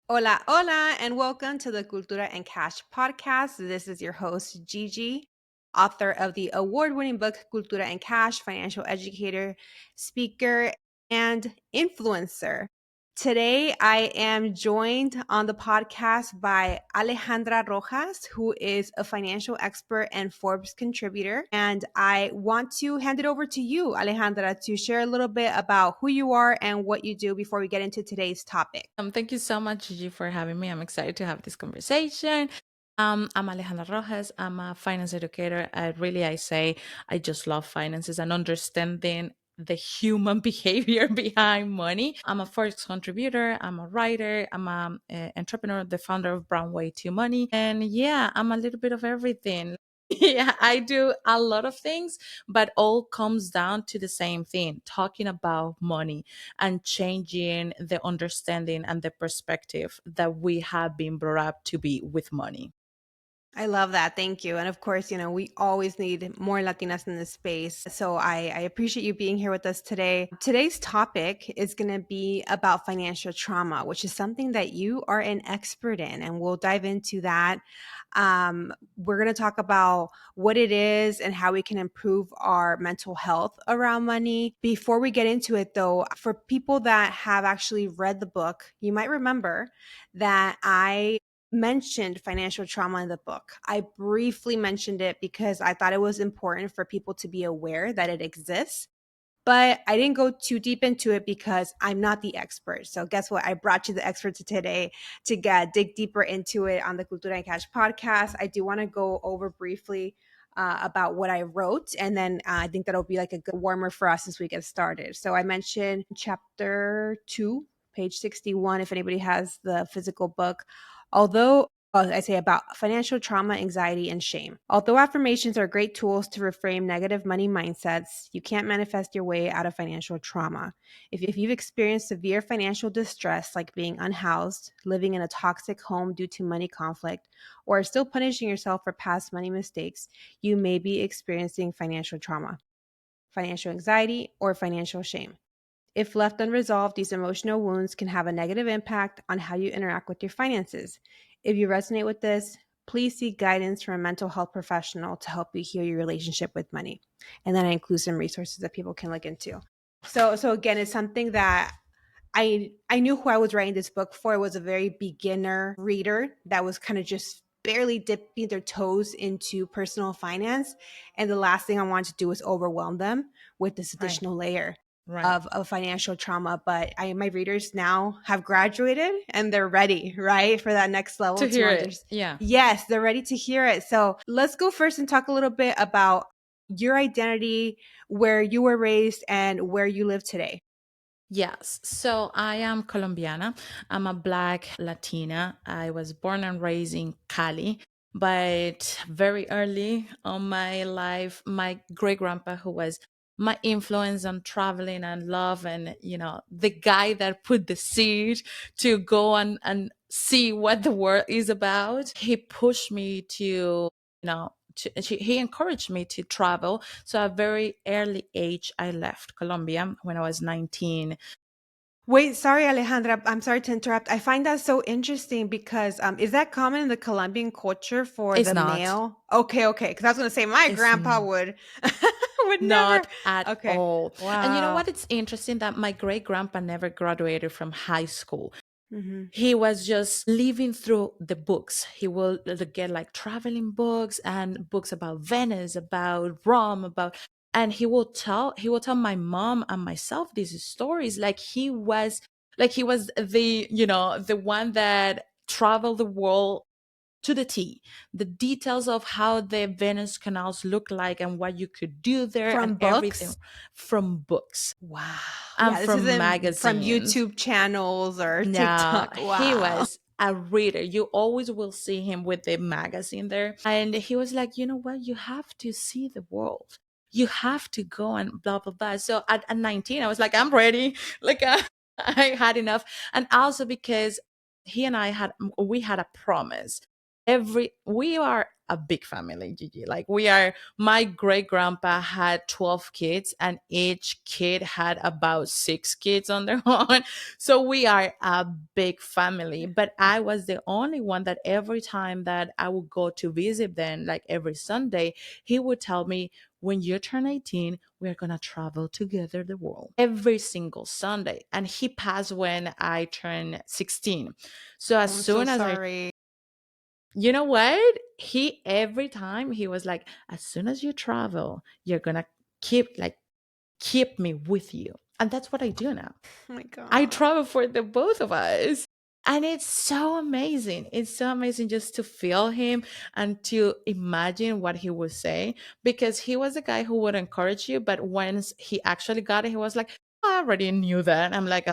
Hola, hola, and welcome to the Cultura and Cash podcast. This is your host, Gigi, author of the award winning book, Cultura and Cash, financial educator, speaker, and influencer. Today, I am joined on the podcast by Alejandra Rojas, who is a financial expert and Forbes contributor. And I want to hand it over to you, Alejandra, to share a little bit about who you are and what you do before we get into today's topic. Thank you so much, Gigi, for having me. I'm excited to have this conversation. I'm Alejandra Rojas. I'm a finance educator. I say I just love finances and understanding the human behavior behind money. I'm a Forex contributor. I'm a writer. I'm a entrepreneur, the founder of Brown Way to Money. And yeah, I'm a little bit of everything. Yeah, I do a lot of things, but all comes down to the same thing, talking about money and changing the understanding and the perspective that we have been brought up to be with money. I love that. Thank you. And of course, we always need more Latinas in this space. So I appreciate you being here with us today. Today's topic is going to be about financial trauma, which is something that you are an expert in. And we'll dive into that. We're going to talk about what it is and how we can improve our mental health around money. Before we get into it, though, for people that have actually read the book, you might remember that I mentioned financial trauma in the book. I briefly mentioned it because I thought it was important for people to be aware that it exists. But I didn't go too deep into it because I'm not the expert. So guess what? I brought you the expert today to dig deeper into it on the Cultura and Cash podcast. I do want to go over briefly about what I wrote, and then I think that'll be like a good warmer for us as we get started. So I mentioned chapter 2, page 61, if anybody has the physical book. Although I say about financial trauma, anxiety, and shame. Although affirmations are great tools to reframe negative money mindsets, you can't manifest your way out of financial trauma. If you've experienced severe financial distress, like being unhoused, living in a toxic home due to money conflict, or still punishing yourself for past money mistakes, you may be experiencing financial trauma, financial anxiety, or financial shame. If left unresolved, these emotional wounds can have a negative impact on how you interact with your finances. If you resonate with this, please seek guidance from a mental health professional to help you heal your relationship with money. And then I include some resources that people can look into. So again, it's something that I knew who I was writing this book for. It was a very beginner reader that was kind of just barely dipping their toes into personal finance. And the last thing I wanted to do was overwhelm them with this Right, additional layer right. of financial trauma. But my readers now have graduated and they're ready, right, for that next level To to hear it. understand. Yeah. Yes, they're ready to hear it. So let's go first and talk a little bit about your identity, where you were raised, and where you live today. Yes. So I am Colombiana. I'm a Black Latina. I was born and raised in Cali. But very early on my life, my great grandpa, who was my influence on traveling and love, and the guy that put the seed to go and see what the world is about, he pushed me to, he encouraged me to travel. So at a very early age, I left Colombia when I was 19. Wait, sorry, Alejandra. I'm sorry to interrupt. I find that so interesting because is that common in the Colombian culture for It's the not. male? Okay. Because I was going to say my It's grandpa would would never. not at Okay. all. And you know Wow. what? It's interesting that my great grandpa never graduated from high school. Hmm. He was just living through the books. He will get like traveling books and books about Venice, about Rome, and he will tell my mom and myself these stories like he was the one that traveled the world to the T, the details of how the Venice canals look like and what you could do there and From everything books? from books Wow. and Yeah, this from isn't from magazines. YouTube channels or No, TikTok. he Wow. was a reader. You always will see him with the magazine there. And he was like, you know what? You have to see the world. You have to go and blah, blah, blah. So at 19, I was like, I'm ready. Like, I had enough. And also because we had a promise Every we are a big family, Gigi. Like we are, my great grandpa had 12 kids and each kid had about 6 kids on their own. So we are a big family. But I was the only one that every time that I would go to visit them, like every Sunday, he would tell me, when you turn 18, we're gonna travel together the world every single Sunday. And he passed when I turned 16. So as I'm so soon as I, sorry. you know what? He every time he was like, as soon as you travel, you're gonna keep me with you. And that's what I do now. Oh my I god. travel for the both of us. And it's so amazing. It's so amazing just to feel him and to imagine what he would say. Because he was a guy who would encourage you, but once he actually got it, he was like, I already knew that. I'm like,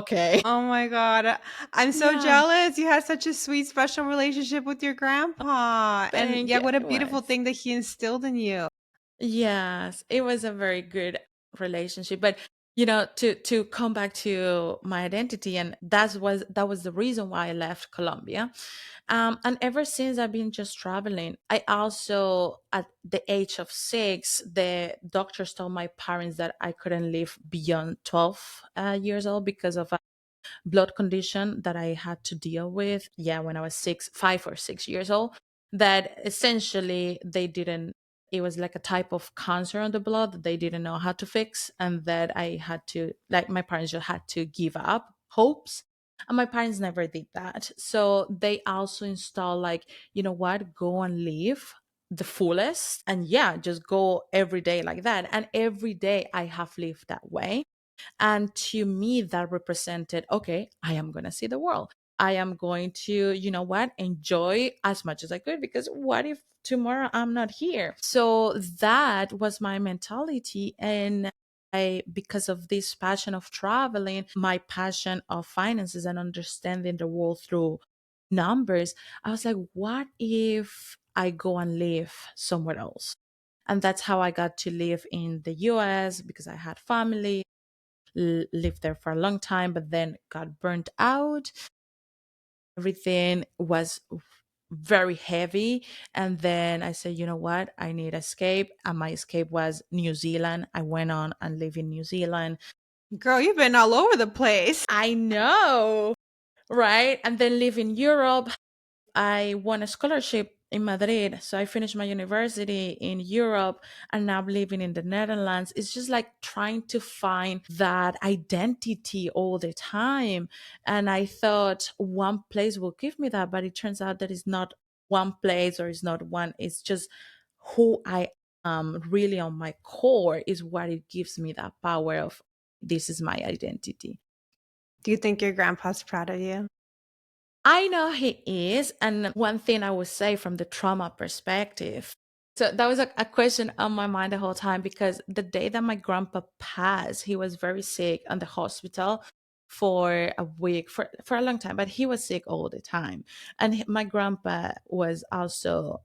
okay. Oh my god. I'm so Yeah. jealous. You had such a sweet, special relationship with your grandpa. And Thank yeah, you. what a It beautiful was. thing that he instilled in you. Yes, it was a very good relationship. But to come back to my identity, and that was the reason why I left Colombia. And ever since I've been just traveling. I also, at the age of 6, the doctors told my parents that I couldn't live beyond 12 years old because of blood condition that I had to deal with. Yeah, when I was 5 or 6 years old, that essentially they didn't, it was like a type of cancer on the blood that they didn't know how to fix. And that I had to, like, my parents just had to give up hopes. And my parents never did that. So they also installed, like, you know what, go and live the fullest. And yeah, just go every day like that. And every day I have lived that way. And to me, that represented, okay, I am going to see the world. I am going to, you know what, enjoy as much as I could, because what if tomorrow I'm not here? So that was my mentality. And because of this passion of traveling, my passion of finances and understanding the world through numbers, I was like, what if I go and live somewhere else? And that's how I got to live in the US, because I had family, lived there for a long time, but then got burnt out. Everything was very heavy. And then I said, you know what? I need escape. And my escape was New Zealand. I went on and lived in New Zealand. Girl, you've been all over the place. I know, right? And then live in Europe. I won a scholarship in Madrid. So I finished my university in Europe and now I'm living in the Netherlands. It's just like trying to find that identity all the time. And I thought one place will give me that, but it turns out that it's not one place, or it's not one, it's just who I am really on my core is what it gives me that power of, this is my identity. Do you think your grandpa's proud of you? I know he is. And one thing I would say from the trauma perspective. So that was a question on my mind the whole time, because the day that my grandpa passed, he was very sick on the hospital for a week, for a long time, but he was sick all the time. And my grandpa was also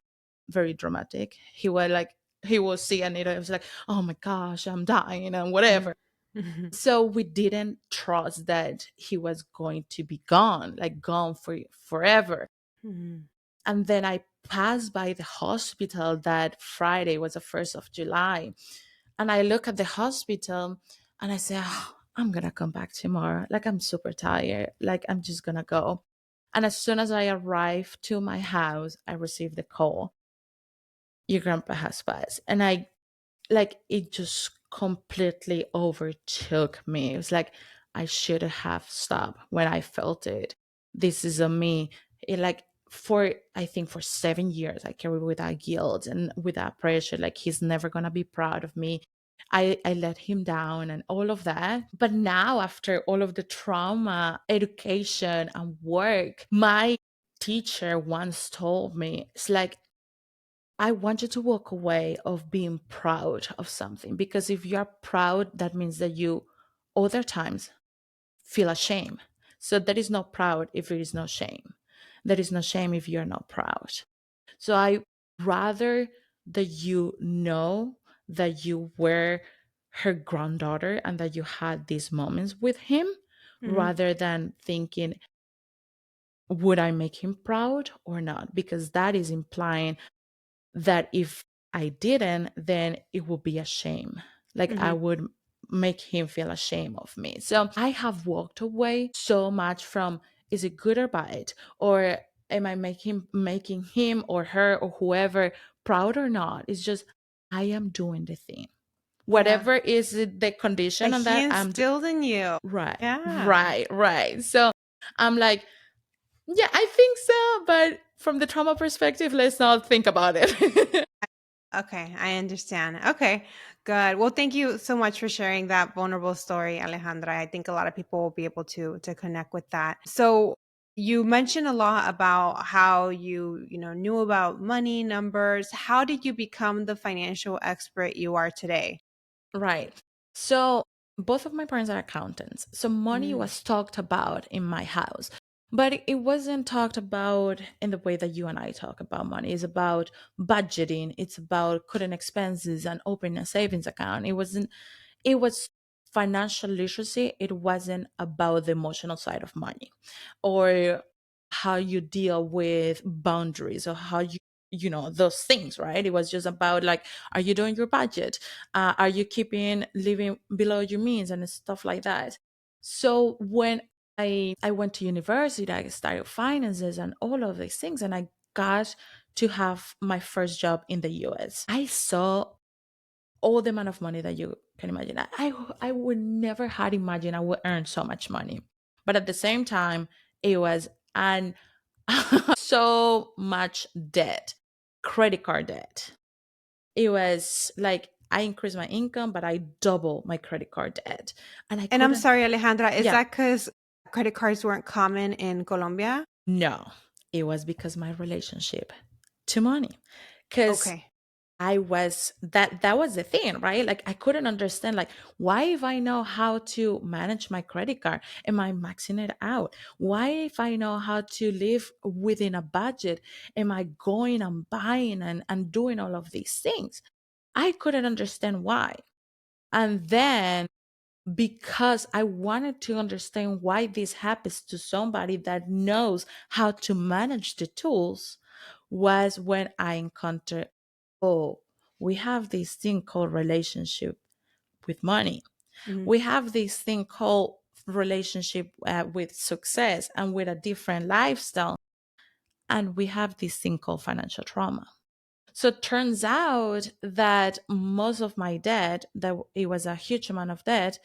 very dramatic. He was like, he will see Anita, it was like, oh my gosh, I'm dying and Mhm. whatever. Mhm. So we didn't trust that he was going to be gone, like gone for forever. Mhm. And then I passed by the hospital that Friday, was the 1st of July. And I look at the hospital and I say, oh, I'm going to come back tomorrow. Like, I'm super tired. Like, I'm just going to go. And as soon as I arrived to my house, I received the call, your grandpa has passed. And I, like, it just completely overtook me. It was like I should have stopped when I felt it. This is on me. It, like, for, I think for 7 years I carried with that guilt and with that pressure, like he's never gonna be proud of me. I let him down and all of that. But now, after all of the trauma, education, and work, my teacher once told me, it's like, I want you to walk away of being proud of something, because if you're proud, that means that you other times feel ashamed. So there is no proud if there is no shame. There is no shame if you're not proud. So I rather that you know that you were her granddaughter and that you had these moments with him, Mhm. rather than thinking would I make him proud or not? Because that is implying that if I didn't, then it would be a shame. Like I Hmm. would make him feel ashamed of me. So I have walked away so much from, is it good or bad? Or am I making him or her or whoever proud or not? It's just I am doing the thing. Yeah. Whatever is the That condition on he that, instilled in you. right, Yeah. right, right. So I'm like, yeah, I think so, but from the trauma perspective, let's not think about it. Okay, I understand. Okay, good. Well, thank you so much for sharing that vulnerable story, Alejandra. I think a lot of people will be able to connect with that. So, you mentioned a lot about how you knew about money, numbers. How did you become the financial expert you are today? Right. So both of my parents are accountants. So money Mm, was talked about in my house, but it wasn't talked about in the way that you and I talk about money. It's about budgeting. It's about cutting expenses and opening a savings account. It was financial literacy. It wasn't about the emotional side of money or how you deal with boundaries or how those things, right? It was just about like, are you doing your budget? Are you keeping living below your means and stuff like that? So when I went to university, I studied finances and all of these things, and I got to have my first job in the US. I saw all the amount of money that you can imagine. I would never had imagined I would earn so much money, but at the same time, it was an so much debt, credit card debt. It was like I increased my income, but I double my credit card debt, and I And I'm couldn't. sorry, Alejandra, is Yeah, that because credit cards weren't common in Colombia? no, it was because my relationship to money, because Okay. I was that was the thing, right? Like I couldn't understand like why if I know how to manage my credit card, am I maxing it out? Why if I know how to live within a budget, am I going and buying and doing all of these things? I couldn't understand why. And then because I wanted to understand why this happens to somebody that knows how to manage the tools, was when I encountered, oh, we have this thing called relationship with money. Hmm. We have this thing called relationship with success and with a different lifestyle. And we have this thing called financial trauma. So it turns out that most of my debt, that it was a huge amount of debt,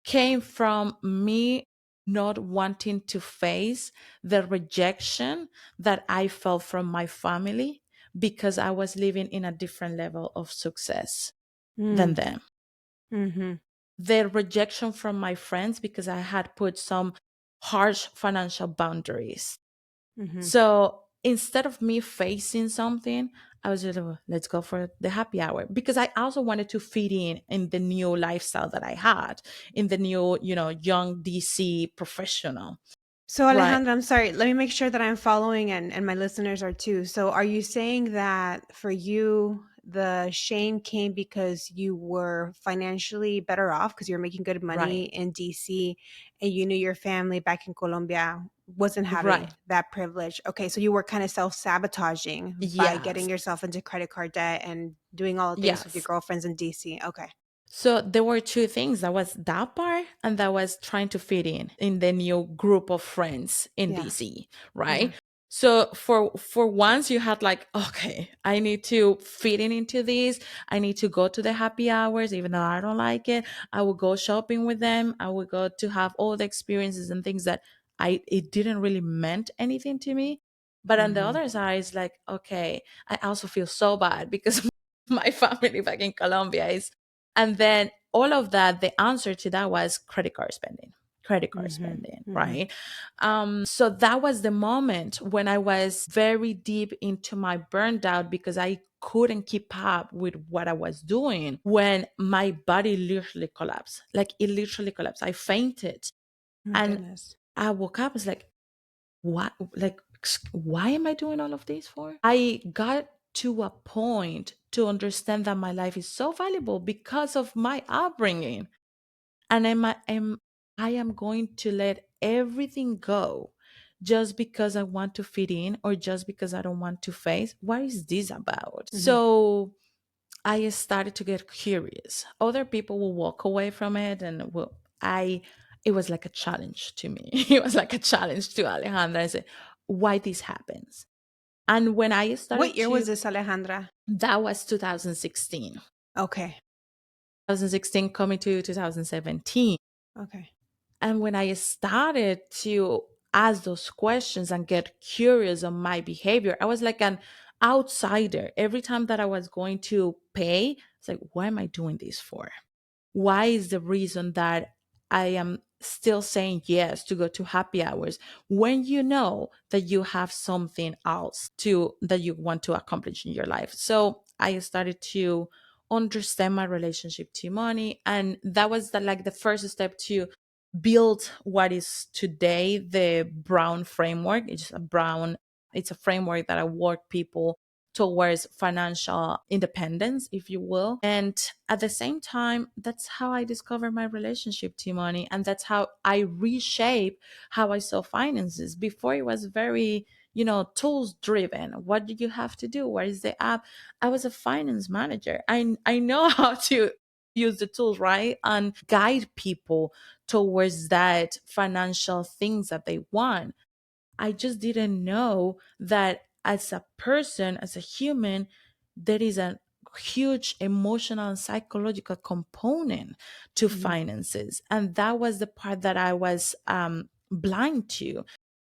came from me not wanting to face the rejection that I felt from my family because I was living in a different level of success than Mm, them. mm-hmm, The rejection from my friends because I had put some harsh financial boundaries. mm-hmm. So instead of me facing something, I was just like, "Oh, let's go for the happy hour," because I also wanted to fit in the new lifestyle that I had, in the new, young DC professional. So, Right, Alejandra, I'm sorry. Let me make sure that I'm following and my listeners are too. So, are you saying that for you, the shame came because you were financially better off because you were making good money right, in DC and you knew your family back in Colombia wasn't right. having that privilege? Okay. So, you were kind of self sabotaging by getting Yes, yourself into credit card debt and doing all the things with your yes. girlfriends in DC. Okay. So there were two things. That was that part, and that was trying to fit in the new group of friends in Yeah. DC, Yeah. right? So for once you had like, okay, I need to fit into this. I need to go to the happy hours, even though I don't like it. I will go shopping with them. I will go to have all the experiences and things that I it didn't really meant anything to me. But on the Mm-hmm. other side, it's like, okay, I also feel so bad because my family back in Colombia is, and then all of that, the answer to that was credit card Mm-hmm. spending, Mm-hmm. right? So that was the moment when I was very deep into my burned out because I couldn't keep up with what I was doing, when my body literally collapsed. Like it literally collapsed. I fainted. Oh my And goodness. I woke up. It's like, what? Like, why am I doing all of this for? I got to a point to understand that my life is so valuable because of my upbringing, and I am going to let everything go just because I want to fit in or just because I don't want to face. What is this about? Hmm. So I started to get curious. Other people will walk away from it, and it was like a challenge to me. It was like a challenge to Alejandra. I said, why this happens? And when I What started year was to, this, Alejandra? that was 2016. Okay. 2016 coming to 2017. Okay. And when I started to ask those questions and get curious on my behavior, I was like an outsider. Every time that I was going to pay, it's like, what am I doing this for? Why is the reason that I am still saying yes to go to happy hours when you know that you have something else to that you want to accomplish in your life? So I started to understand my relationship to money, and that was the first step to build what is today the Brown framework. It's a framework that I work people towards financial independence, if you will. And at the same time, that's how I discovered my relationship to money. And that's how I reshape how I saw finances. Before it was very, tools driven. What do you have to do? Where is the app? I was a finance manager. I know how to use the tools, right? And guide people towards that financial things that they want. I just didn't know that as a person, as a human, there is a huge emotional and psychological component to Hmm. finances. And that was the part that I was blind to.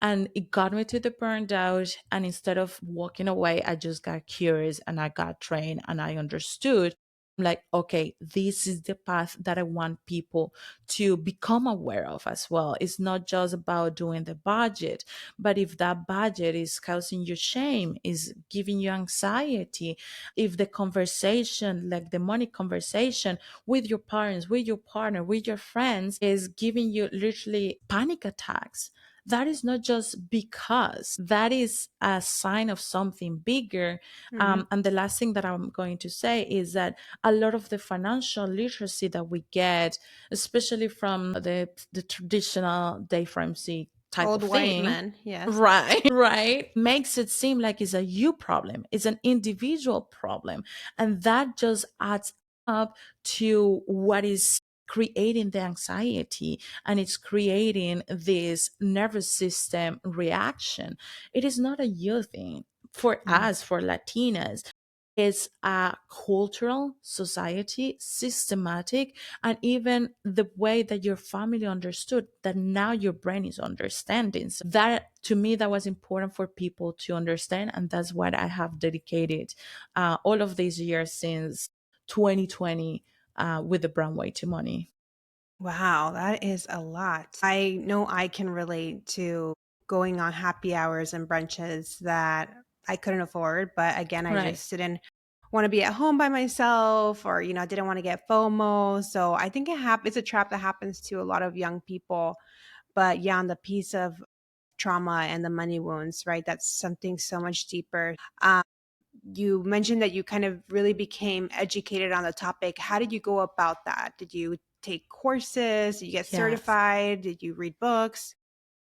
And it got me to the burned out. And instead of walking away, I just got curious and I got trained and I understood. I'm like, okay, this is the path that I want people to become aware of as well. It's not just about doing the budget, but if that budget is causing you shame, is giving you anxiety, if the conversation, like the money conversation with your parents, with your partner, with your friends, is giving you literally panic attacks, that is not just because that is a sign of something bigger. Hmm. And the last thing that I'm going to say is that a lot of the financial literacy that we get, especially from the traditional Dave Ramsey type Old of white thing, men. Yes. right, right, makes it seem like it's a you problem, it's an individual problem. And that just adds up to what is creating the anxiety, and it's creating this nervous system reaction. It is not a you thing. For Hmm. us, for Latinas, it's a cultural, society, systematic, and even the way that your family understood that now your brain is understanding. So that, to me, that was important for people to understand, and that's what I have dedicated all of these years since 2020 with the brown way to money. Wow, that is a lot. I know I can relate to going on happy hours and brunches that I couldn't afford, but again, I Right. just didn't want to be at home by myself, or I didn't want to get FOMO. So I think it's a trap that happens to a lot of young people. But yeah, on the piece of trauma and the money wounds, right? That's something so much deeper. You mentioned that you kind of really became educated on the topic. How did you go about that? Did you take courses? Did you get Yes. certified? Did you read books?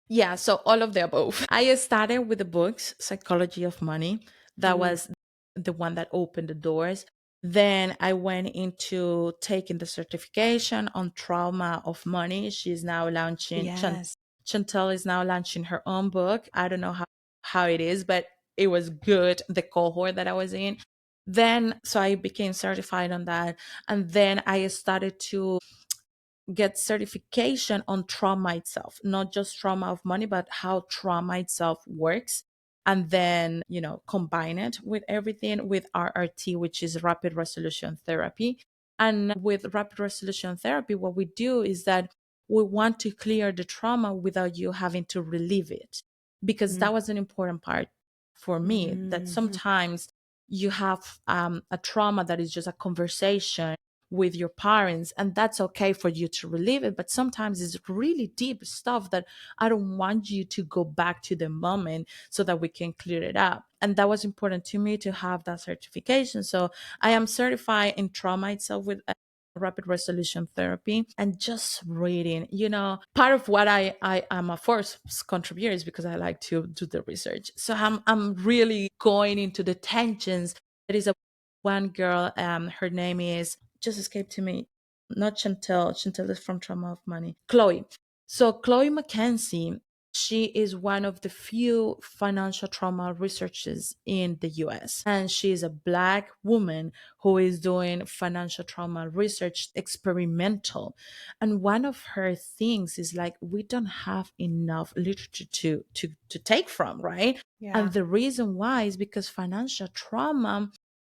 Yeah, so all of the above. I started with the books, Psychology of Money. That Mm, was the one that opened the doors. Then I went into taking the certification on trauma of money. She's now launching, yes. Chantel is now launching her own book. I don't know how it is, but it was good, the cohort that I was in. Then, so I became certified on that. And then I started to get certification on trauma itself, not just trauma of money, but how trauma itself works. And then, combine it with everything with RRT, which is rapid resolution therapy. And with rapid resolution therapy, what we do is that we want to clear the trauma without you having to relive it. Because Mm, that was an important part for me, that mhm. sometimes you have a trauma that is just a conversation with your parents, and that's okay for you to relive it, but sometimes it's really deep stuff that I don't want you to go back to the moment, so that we can clear it up. And that was important to me to have that certification. So I am certified in trauma itself with rapid resolution therapy, and just reading. Part of what I am a force contributor is because I like to do the research. So I'm really going into the tensions. There is a one girl, her name is, just escaped to me, not Chantel. Chantel is from Trauma of Money. Chloe. So Chloe McKenzie, she is one of the few financial trauma researchers in the US. And she is a Black woman who is doing financial trauma research experimental. And one of her things is like, we don't have enough literature to take from, right? And Yeah. the reason why is because financial trauma,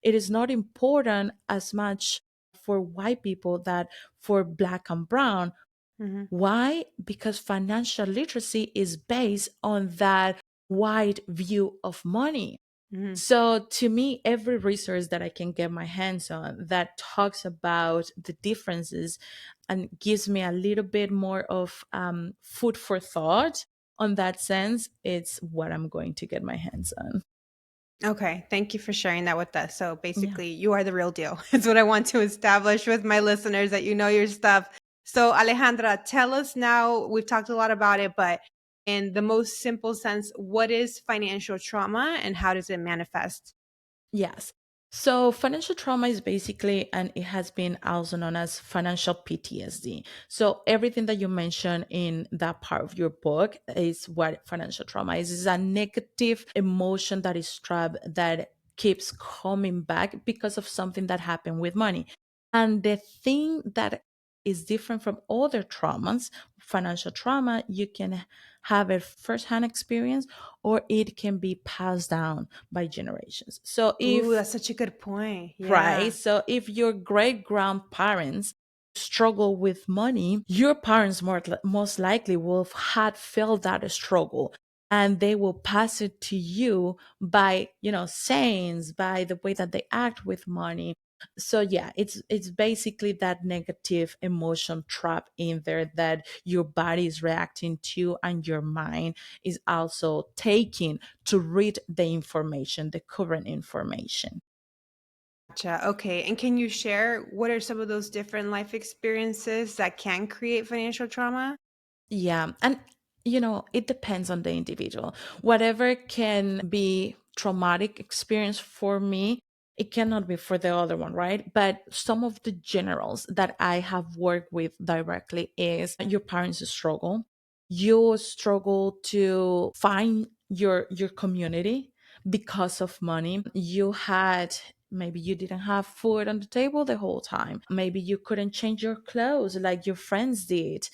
it is not important as much for white people that for Black and brown. Hmm. Why? Because financial literacy is based on that wide view of money. Hmm. So to me, every resource that I can get my hands on that talks about the differences and gives me a little bit more of food for thought on that sense, it's what I'm going to get my hands on. Okay, thank you for sharing that with us. So Yeah. basically, you are the real deal. It's what I want to establish with my listeners, that you know your stuff. So, Alejandra, tell us now. We've talked a lot about it, but in the most simple sense, what is financial trauma and how does it manifest? Yes. So financial trauma is basically, and it has been also known as financial PTSD. So everything that you mentioned in that part of your book is what financial trauma is. It's a negative emotion that is trapped, that keeps coming back because of something that happened with money. And the thing that is different from other traumas, financial trauma, you can have a first-hand experience, or it can be passed down by generations. So Ooh, if that's such a good point. right, Yeah. so if your great grandparents struggle with money, your parents most likely will have had felt that struggle, and they will pass it to you by, sayings, by the way that they act with money. So yeah, it's basically that negative emotion trap in there that your body is reacting to, and your mind is also taking to read the information, the current information. Gotcha. Okay. And can you share what are some of those different life experiences that can create financial trauma? Yeah. And, it depends on the individual. Whatever can be traumatic experience for me, it cannot be for the other one, right? But some of the generals that I have worked with directly is your parents struggle. You struggle to find your community because of money. You had, maybe you didn't have food on the table the whole time. Maybe you couldn't change your clothes like your friends did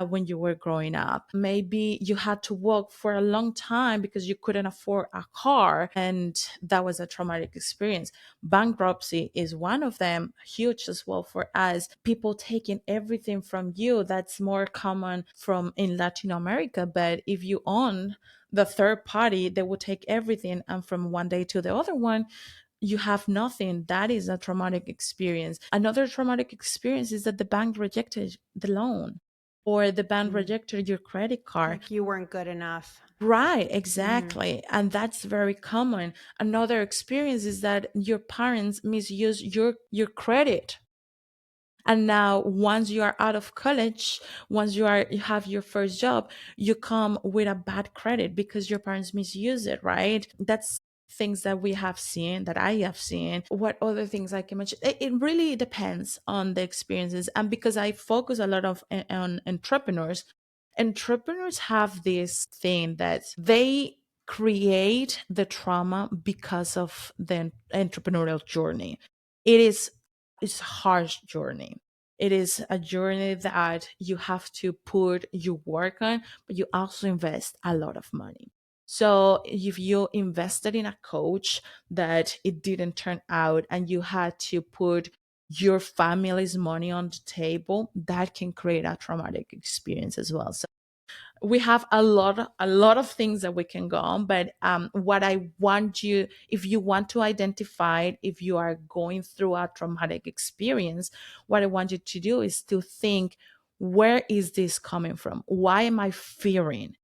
when you were growing up. Maybe you had to work for a long time because you couldn't afford a car, and that was a traumatic experience. Bankruptcy is one of them, huge as well for us. People taking everything from you, that's more common from in Latin America. But if you own the third party, they will take everything, and from one day to the other one, you have nothing. That is a traumatic experience. Another traumatic experience is that the bank rejected the loan, or the bank Mm. rejected your credit card. Like you weren't good enough. Right, Hmm. exactly. And that's very common. Another experience is that your parents misuse your credit. And now once you are out of college, once you have your first job, you come with a bad credit because your parents misuse it, right? That's things that we have seen, that I have seen. What other things I can mention? It really depends on the experiences. And because I focus a lot on entrepreneurs, entrepreneurs have this thing that they create the trauma because of the entrepreneurial journey. It is, it's a harsh journey. It is a journey that you have to put your work on, but you also invest a lot of money. So if you invested in a coach that it didn't turn out, and you had to put your family's money on the table, that can create a traumatic experience as well. So we have a lot of things that we can go on, but what I want you, if you want to identify it, if you are going through a traumatic experience, what I want you to do is to think, where is this coming from? Why am I fearing?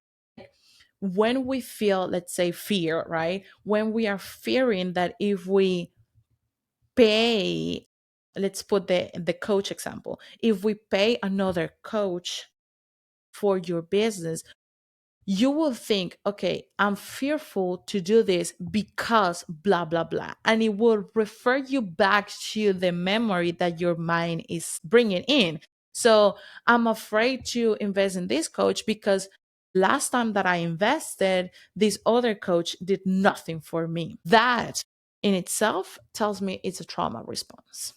When we feel, let's say, fear, right? When we are fearing that if we pay let's put the coach example. If we pay another coach for your business, you will think, okay, I'm fearful to do this because blah, blah, blah. And it will refer you back to the memory that your mind is bringing in. So I'm afraid to invest in this coach because last time that I invested, this other coach did nothing for me. That in itself tells me it's a trauma response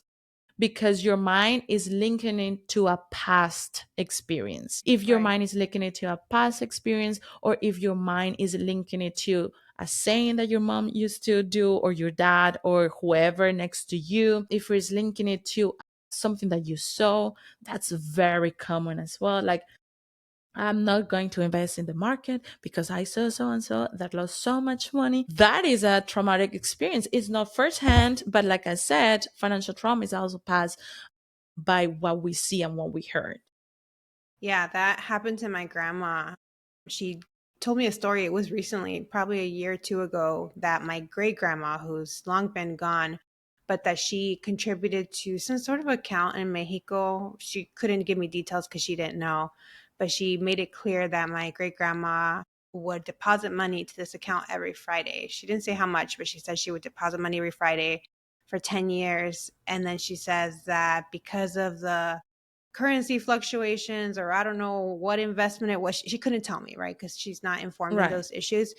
because your mind is linking it to a past experience. If your Right. mind is linking it to a past experience, or if your mind is linking it to a saying that your mom used to do, or your dad, or whoever next to you, if it's linking it to something that you saw, that's very common as well. Like, I'm not going to invest in the market because I saw so and so that lost so much money. That is a traumatic experience. It's not firsthand, but like I said, financial trauma is also passed by what we see and what we heard. Yeah, that happened to my grandma. She told me a story. It was recently, probably a year or two ago, that my great grandma, who's long been gone, but that she contributed to some sort of account in Mexico. She couldn't give me details because she didn't know, but she made it clear that my great grandma would deposit money to this account every Friday. She didn't say how much, but she said she would deposit money every Friday for 10 years. And then she says that because of the currency fluctuations, or I don't know what investment it was. She couldn't tell me, right? Because she's not informed in Right. those issues.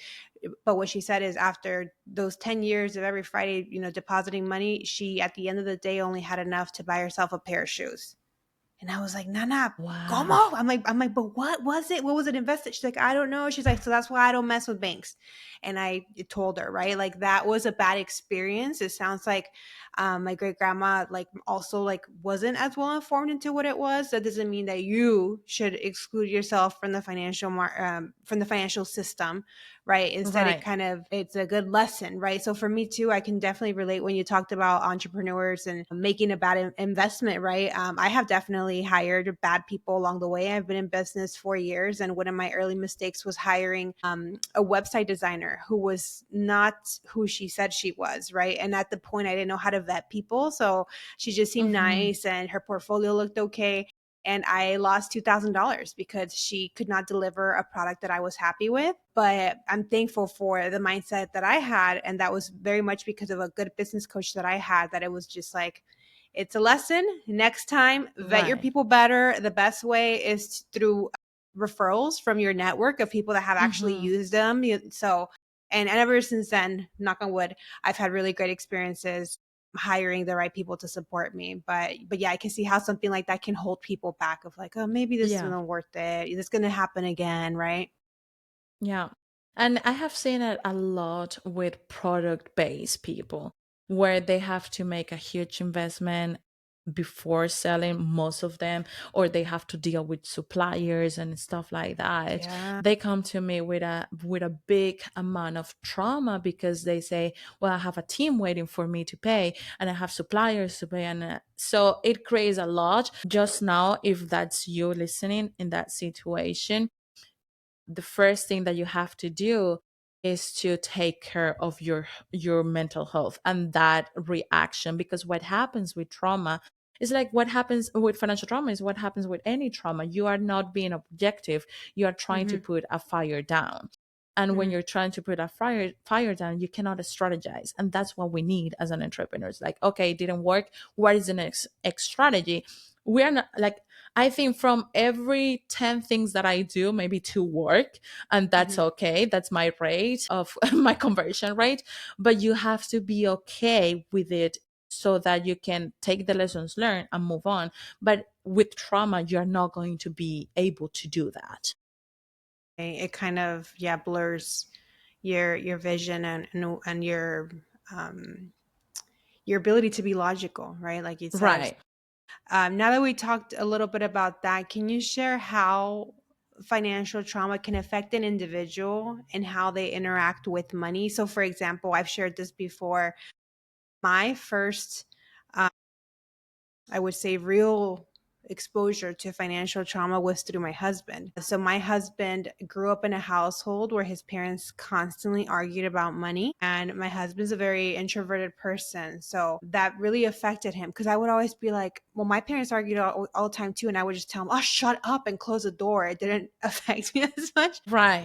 But what she said is after those 10 years of every Friday, depositing money, she at the end of the day only had enough to buy herself a pair of shoes. And I was like, Nana, Wow. ¿cómo? I'm like, but what was it? What was it invested? She's like, I don't know. She's like, so that's why I don't mess with banks. And I told her, right? Like that was a bad experience. It sounds like my great grandma like also like wasn't as well informed into what it was. That doesn't mean that you should exclude yourself from the from the financial system, right? Instead, Right. it's a good lesson, right? So for me too, I can definitely relate when you talked about entrepreneurs and making a bad investment, right? I have definitely hired bad people along the way. I've been in business 4 years, and one of my early mistakes was hiring a website designer who was not who she said she was, right? And at the point, I didn't know how to vet people, so she just seemed Mm-hmm. nice, and her portfolio looked okay, and I lost $2,000 because she could not deliver a product that I was happy with. But I'm thankful for the mindset that I had. And that was very much because of a good business coach that I had, that it was just like, it's a lesson. Next time, vet your Right. people better. The best way is through referrals from your network of people that have actually Mm-hmm. used them. So, and ever since then, knock on wood, I've had really great experiences hiring the right people to support me. But yeah, I can see how something like that can hold people back of like, oh, maybe this Yeah. isn't worth it. It's going to happen again, right? Yeah. And I have seen it a lot with product based people where they have to make a huge investment before selling most of them, or they have to deal with suppliers and stuff like that. Yeah. They come to me with a big amount of trauma because they say, well, I have a team waiting for me to pay and I have suppliers to pay. And so it creates a lot. Just now, if that's you listening in that situation, the first thing that you have to do is to take care of your mental health and that reaction, because what happens with trauma is like what happens with financial trauma is what happens with any trauma. You are not being objective, you are trying to Hmm. put a fire down, and when Hmm. you're trying to put a fire down, you cannot strategize, and that's what we need as an entrepreneur. It's like, okay, it didn't work, what is the next strategy? We are not like, I think from every 10 things that I do, maybe two work, and that's Hmm. okay. That's my rate of my conversion rate. But you have to be okay with it so that you can take the lessons learned and move on. But with trauma, you're not going to be able to do that. It kind of, yeah, blurs your vision and your ability to be logical, right? Like you said. Right. Now that we talked a little bit about that, can you share how financial trauma can affect an individual and how they interact with money? So, for example, I've shared this before. My first, uh, I would say, real. exposure to financial trauma was through my husband. So my husband grew up in a household where his parents constantly argued about money, and my husband's a very introverted person. So that really affected him, because I would always be like, well, my parents argued all the time too, and I would just tell him, oh, shut up and close the door. It didn't affect me as much. Right.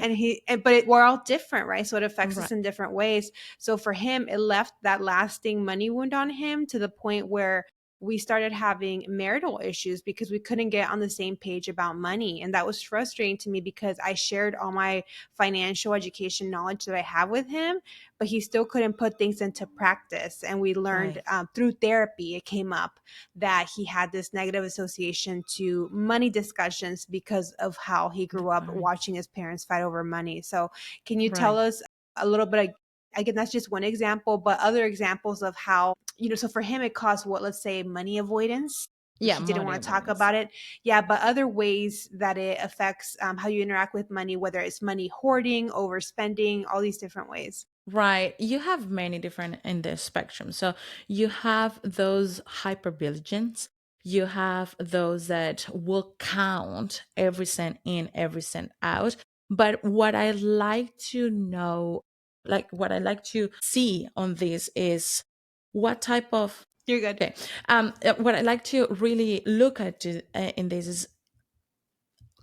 We're all different, right? So it affects us Right. in different ways. So for him, it left that lasting money wound on him, to the point where we started having marital issues because we couldn't get on the same page about money. And that was frustrating to me, because I shared all my financial education knowledge that I have with him, but he still couldn't put things into practice. And we learned Right. through therapy, it came up that he had this negative association to money discussions because of how he grew up Right. watching his parents fight over money. So can you tell Right. us a little bit, again, that's just one example, but other examples of how, so for him, it caused, what, let's say, money avoidance. Yeah, He didn't money want to talk avoidance. about it. Yeah, but other ways that it affects how you interact with money, whether it's money hoarding, overspending, all these different ways. Right. You have many different in the spectrum. So you have those hypervigilance. You have those that will count every cent in, every cent out. But what I like to know, like what I like to see on this is what type of, You're good. okay. What I like to really look at in this is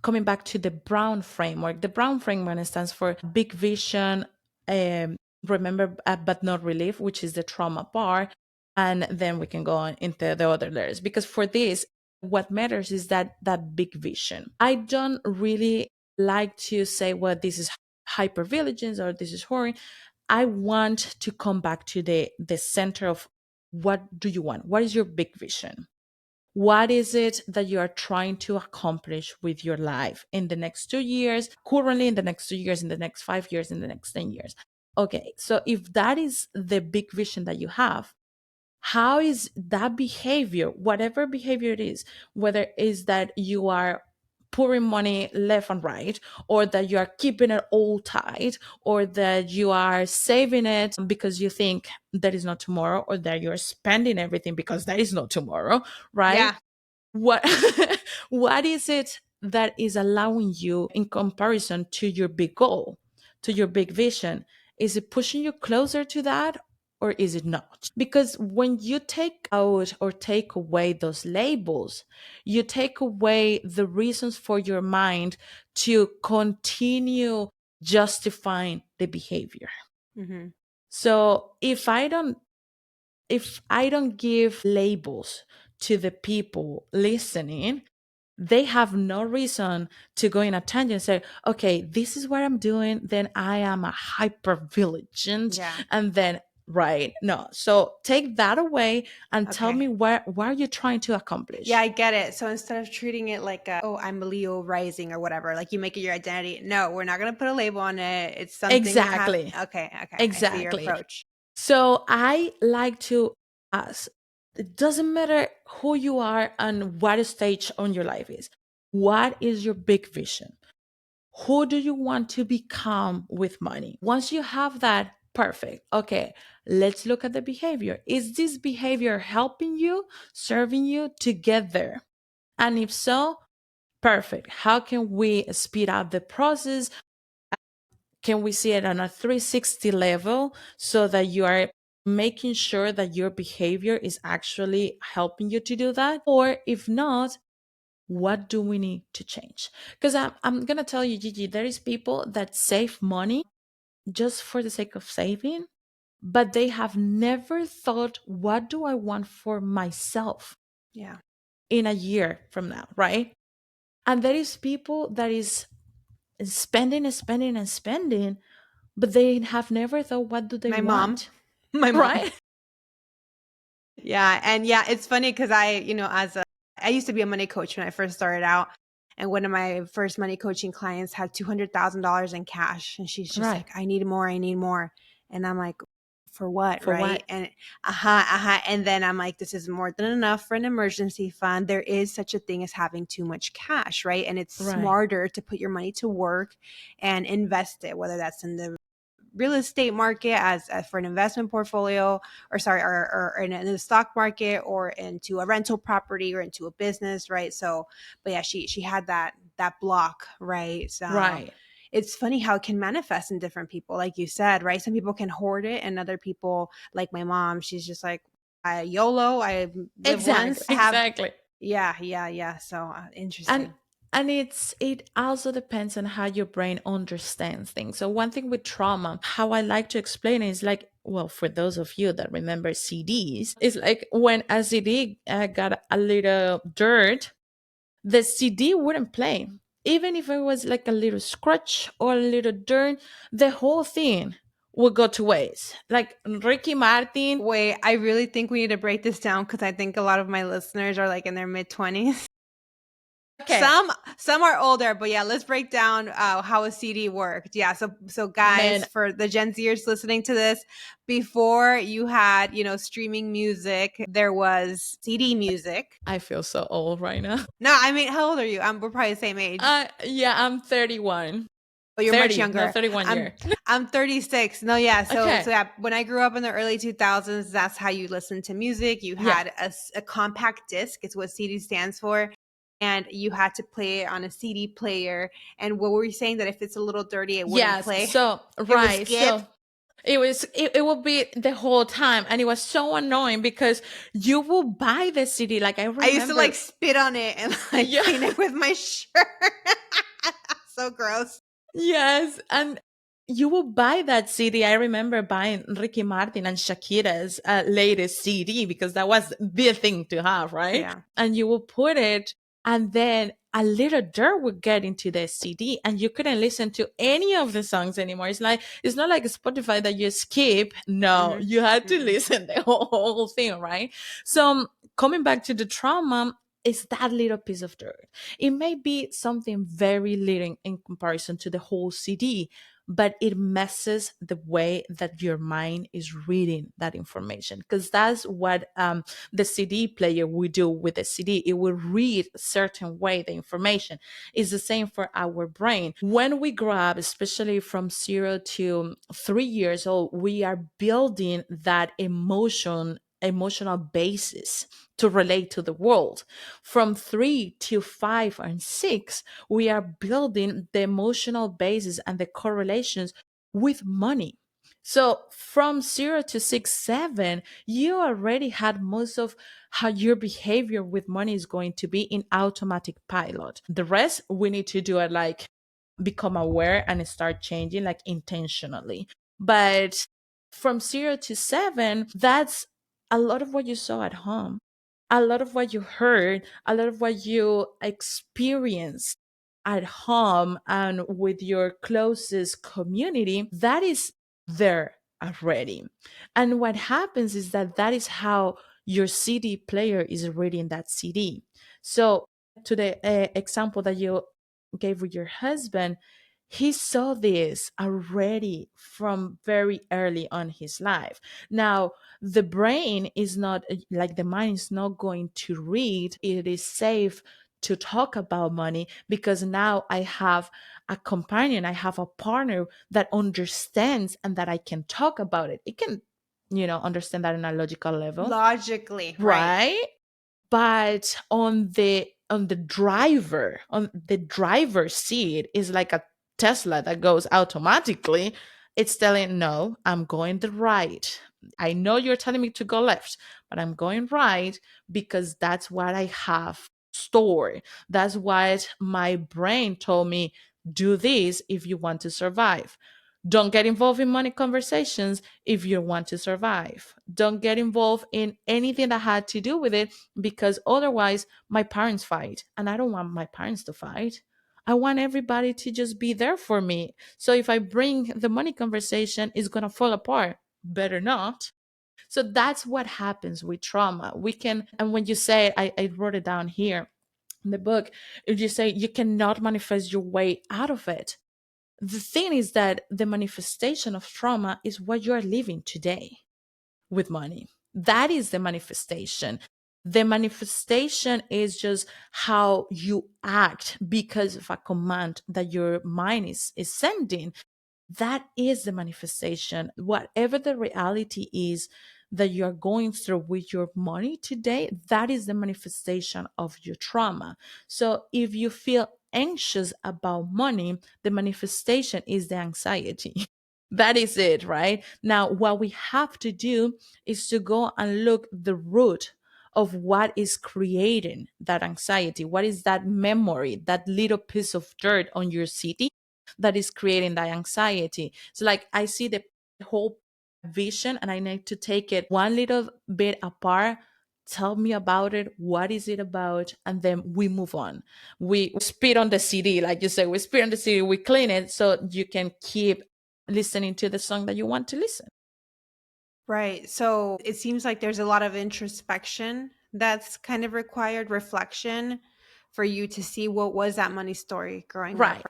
coming back to the Brown framework. The Brown framework stands for big vision, um, remember, but not relief, which is the trauma part. And then we can go on into the other layers. Because for this, what matters is that big vision. I don't really like to say, well, this is hypervigilance or this is horror. I want to come back to the center of what do you want? What is your big vision? What is it that you are trying to accomplish with your life in the next 2 years, currently in the next 2 years, in the next 5 years, in the next 10 years? Okay, so if that is the big vision that you have, how is that behavior, whatever behavior it is, whether it's that you are pouring money left and right, or that you are keeping it all tight, or that you are saving it because you think that is not tomorrow, or that you're spending everything because that is not tomorrow, right? Yeah. What what is it that is allowing you in comparison to your big goal, to your big vision? Is it pushing you closer to that, or is it not? Because when you take out or take away those labels, you take away the reasons for your mind to continue justifying the behavior. Mm-hmm. So if I don't give labels to the people listening, they have no reason to go in a tangent and say, okay, this is what I'm doing, then I am a hyper vigilant. Yeah. And then, right, no. So take that away and tell Okay. me what are you trying to Yeah, accomplish? I get it. So instead of treating it like, oh, I'm a Leo rising or whatever, like you make it your identity. No, we're not going to put a label on it. It's something that have. Exactly. Okay. Okay. I see your Exactly. approach. So I like to ask, it doesn't matter who you are and what stage on your life is. What is your big vision? Who do you want to become with money? Once you have that, perfect. Okay, let's look at the behavior. Is this behavior helping you, serving you to get there? And if so, perfect. How can we speed up the process? Can we see it on a 360 level so that you are making sure that your behavior is actually helping you to do that? Or if not, what do we need to change? Because I'm going to tell you, Gigi, there is people that save money just for the sake of saving, but they have never thought, what do I want for myself Yeah. in a year from now, right? And there is people that is spending and spending and spending, but they have never thought, what do they My mom. want? My mom. Right? Yeah. And yeah, it's funny because I used to be a money coach when I first started out. And one of my first money coaching clients had $200,000 in cash. And she's just Right. like, I need more. I need more. And I'm like, for what? For Right. what? And And then I'm like, this is more than enough for an emergency fund. There is such a thing as having too much cash. Right. And it's Right. smarter to put your money to work and invest it, whether that's in the real estate market as for an investment portfolio, or sorry, or in the stock market, or into a rental property, or into a business, right? So, but yeah, she had that block, right? So Right. it's funny how it can manifest in different people, like you said, right? Some people can hoard it, and other people, like my mom, she's just like, I YOLO, I live Exactly. once, have, Exactly. yeah, yeah, yeah. So and interesting. and it also depends on how your brain understands things. So one thing with trauma, how I like to explain it is like, well, for those of you that remember CDs, it's like when a CD got a little dirt, the CD wouldn't play. Even if it was like a little scratch or a little dirt, the whole thing would go to waste. Like Ricky Martin. Wait, I really think we need to break this down, because I think a lot of my listeners are like in their mid 20s. Okay, Some are older, but yeah, let's break down how a CD worked. Yeah, so guys, man, for the Gen Zers listening to this, before you had, streaming music, there was CD music. I feel so old right now. No, I mean, how old are you? We're probably the same age. Yeah, I'm 31. Oh, you're much 30, no, younger. 31 I'm year. I'm 36. No, yeah. So Okay. yeah, when I grew up in the early 2000s, that's how you listened to music. You Yeah. had a compact disc. It's what CD stands for. And you had to play it on a CD player. And what were you saying, that if it's a little dirty, it wouldn't Yes. play? So, It would right. skip. So it will be the whole time. And it was so annoying because you will buy the CD. Like I I used to like remember. spit on it and like Yeah. clean it with my shirt. So gross. Yes. And you will buy that CD. I remember buying Ricky Martin and Shakira's latest CD because that was the thing to have, right? Yeah. And you will put it, and then a little dirt would get into the CD, and you couldn't listen to any of the songs anymore. It's not like Spotify that you skip. No, Mm-hmm. you had to Mm-mm. listen the whole thing, right? So coming back to the trauma, is that little piece of dirt. It may be something very little in comparison to the whole CD, but it messes the way that your mind is reading that information. Because that's what the CD player will do with the CD. It will read a certain way the information. It's the same for our brain. When we grow up, especially from 0 to 3 years old, we are building that emotional basis to relate to the world. From 3 to 5 and 6, we are building the emotional basis and the correlations with money. So from 0 to 6, 7, you already had most of how your behavior with money is going to be in automatic pilot. The rest, we need to do it like become aware and start changing like intentionally. But from 0 to 7, that's a lot of what you saw at home, a lot of what you heard, a lot of what you experienced at home and with your closest community, that is there already. And what happens is that that is how your CD player is reading that CD. So, to the example that you gave with your husband, he saw this already from very early on his life. Now, the brain is not like the mind is not going to read. It is safe to talk about money because now I have a companion, I have a partner that understands and that I can talk about it. It can, understand that in a logical level, Logically, right. right? But on the driver's seat is like a Tesla that goes automatically. It's telling, no, I'm going the right. I know you're telling me to go left, but I'm going right because that's what I have stored. That's what my brain told me. Do this if you want to survive. Don't get involved in money conversations if you want to survive. Don't get involved in anything that had to do with it because otherwise my parents fight and I don't want my parents to fight. I want everybody to just be there for me. So if I bring the money conversation, it's going to fall apart. Better not. So that's what happens with trauma. And when you say, I wrote it down here in the book, if you say you cannot manifest your way out of it, the thing is that the manifestation of trauma is what you are living today with money. That is the manifestation. The manifestation is just how you act because of a command that your mind is sending. that is the manifestation. Whatever the reality is that you're going through with your money today, that is the manifestation of your trauma. So if you feel anxious about money, the manifestation is the anxiety. That is it, right? Now, what we have to do is to go and look the root of what is creating that anxiety. What is that memory, that little piece of dirt on your city that is creating that anxiety? So, like, I see the whole vision and I need to take it one little bit apart. Tell me about it. What is it about? And then we move on. We spit on the CD, like you said, we spit on the CD, we clean it so you can keep listening to the song that you want to listen. Right. So it seems like there's a lot of introspection that's kind of required, reflection for you to see what was that money story growing up. Right.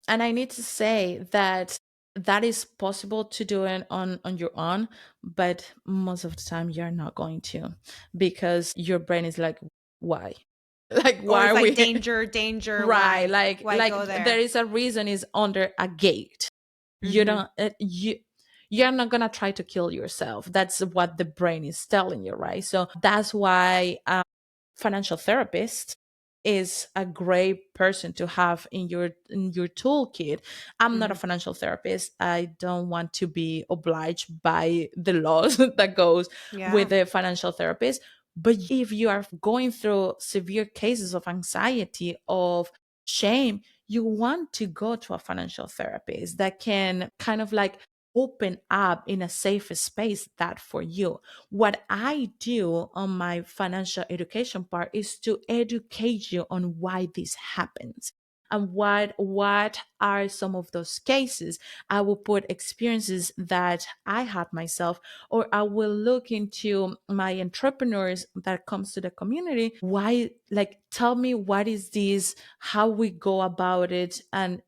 And I need to say that that is possible to do it on your own, but most of the time you're not going to, because your brain is like, why? Like, Or why it's are like we danger, danger, right? why Like go there there? is a reason is under a gate. You Mhm. don't you're not gonna try to kill yourself. That's what the brain is telling you, right? So that's why financial therapist is a great person to have in your toolkit. I'm not a Mhm. financial therapist. I don't want to be obliged by the laws that goes with Yeah. a financial therapist. But if you are going through severe cases of anxiety, of shame, you want to go to a financial therapist that can kind of like open up in a safe space that for you. What I do on my financial education part is to educate you on why this happens and what are some of those cases. I will put experiences that I had myself, or I will look into my entrepreneurs that comes to the community. Why, like, tell me what is this, how we go about it, and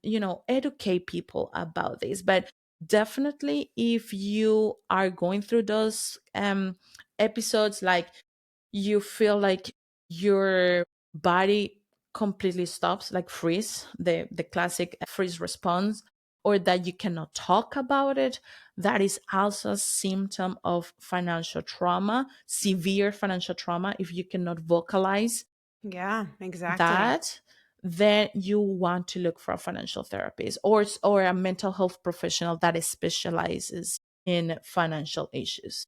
educate people about this. But definitely, if you are going through those episodes, like you feel like your body completely stops, like freeze, the classic freeze response, or that you cannot talk about it, that is also a symptom of financial trauma, severe financial trauma. If you cannot vocalize Yeah, exactly. that, then you want to look for a financial therapist or a mental health professional that specializes in financial issues.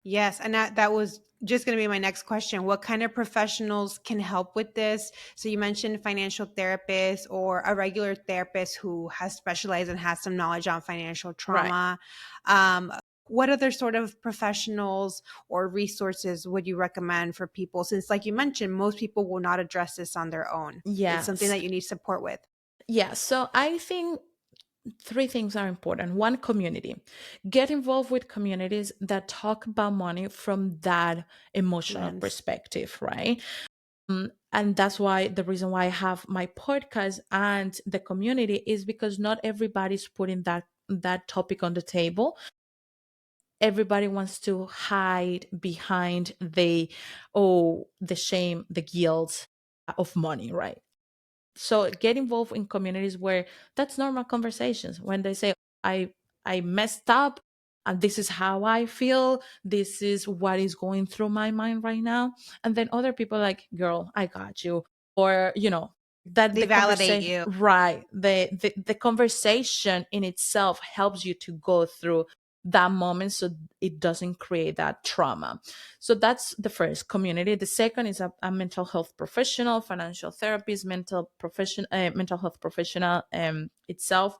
Yes, and that was just going to be my next question. What kind of professionals can help with this? So you mentioned financial therapist or a regular therapist who has specialized and has some knowledge on financial Right. trauma. Um, what other sort of professionals or resources would you recommend for people? Since, like you mentioned, most people will not address this on their own. It's something Yes. that you need support with. Yeah. So I think three things are important. One, community. Get involved with communities that talk about money from that emotional Lens. perspective, right? And that's why the reason why I have my podcast and the community is because not everybody's putting that topic on the table. Everybody wants to hide behind the shame, the guilt of money, right? So get involved in communities where that's normal conversations. When they say, I messed up and this is how I feel, this is what is going through my mind right now, and then other people are like, girl, I got you. Or that They the validate conversation, you. right, the conversation in itself helps you to go through that moment so it doesn't create that trauma. So that's the first, community. The second is a mental health professional, financial therapist, mental health professional itself.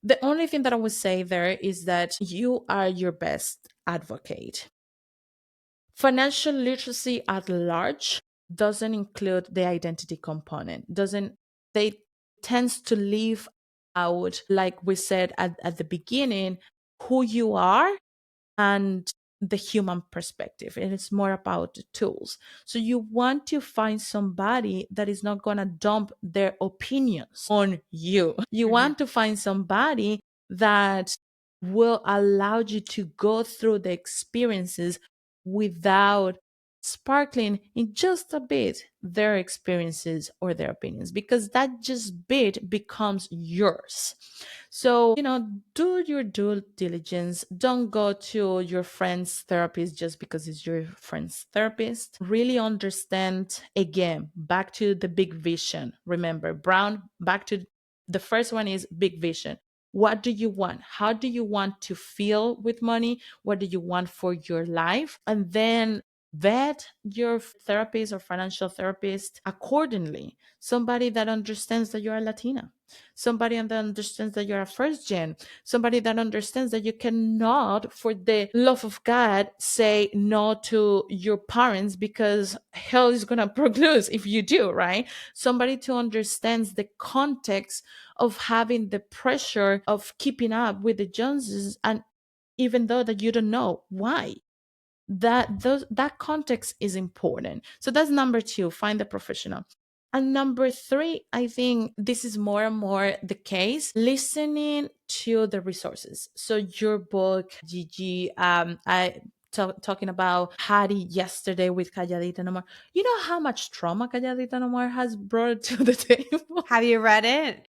The only thing that I would say there is that you are your best advocate. Financial literacy at large doesn't include the identity component. Doesn't they tends to leave out, like we said at the beginning, who you are and the human perspective, and it's more about the tools. So you want to find somebody that is not going to dump their opinions on you. You Mhm. want to find somebody that will allow you to go through the experiences without sparkling in just a bit their experiences or their opinions, because that just bit becomes yours. So, do your due diligence. Don't go to your friend's therapist just because it's your friend's therapist. Really understand, again, back to the big vision. Remember, Brown, back to the first one is big vision. What do you want? How do you want to feel with money? What do you want for your life? And then vet your therapist or financial therapist accordingly. Somebody that understands that you're a Latina, somebody that understands that you're a first gen, somebody that understands that you cannot, for the love of God, say no to your parents because hell is going to progress if you do, right? Somebody to understands the context of having the pressure of keeping up with the Joneses, and even though that you don't know why, that context is important. So that's number two, find the professional. And number three, I think this is more and more the case, listening to the resources. So your book, Gigi, talking about Hattie yesterday with Calladita No More. You know how much trauma Calladita No More has brought to the table? Have you read it?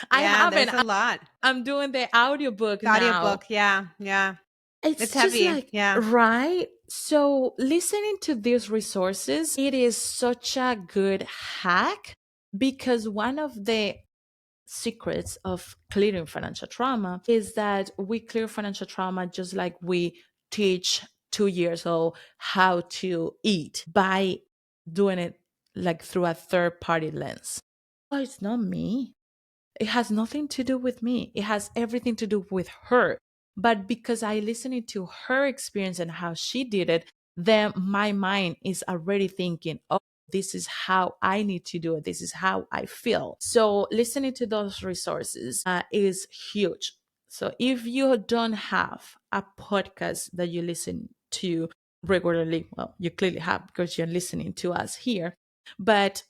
I Yeah, haven't. there's a lot. I'm doing the audiobook The now. audiobook, yeah, yeah. It's It's just heavy. like, Yeah. right? So listening to these resources, it is such a good hack, because one of the secrets of clearing financial trauma is that we clear financial trauma just like we teach 2 years old how to eat, by doing it like through a third party lens. Oh, it's not me. It has nothing to do with me. It has everything to do with her. But because I listened to her experience and how she did it, then my mind is already thinking, oh, this is how I need to do it. This is how I feel. So listening to those resources is huge. So if you don't have a podcast that you listen to regularly, well, you clearly have because you're listening to us here. But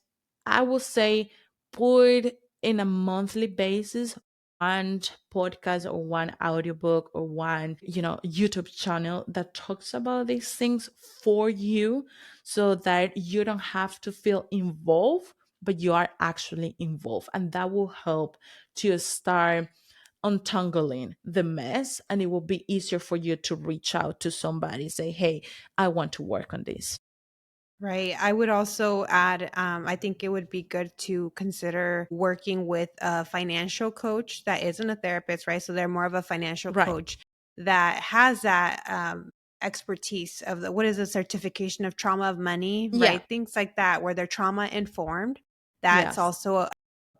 I will say put in a monthly basis one podcast or one audiobook or one YouTube channel that talks about these things for you, so that you don't have to feel involved, but you are actually involved, and that will help to start untangling the mess, and it will be easier for you to reach out to somebody, say, hey, I want to work on this. Right. I would also add, I think it would be good to consider working with a financial coach that isn't a therapist, right? So they're more of a financial Right. coach that has that expertise of what is the certification of trauma of money, Yeah. right? Things like that, where they're trauma informed. That's Yes. also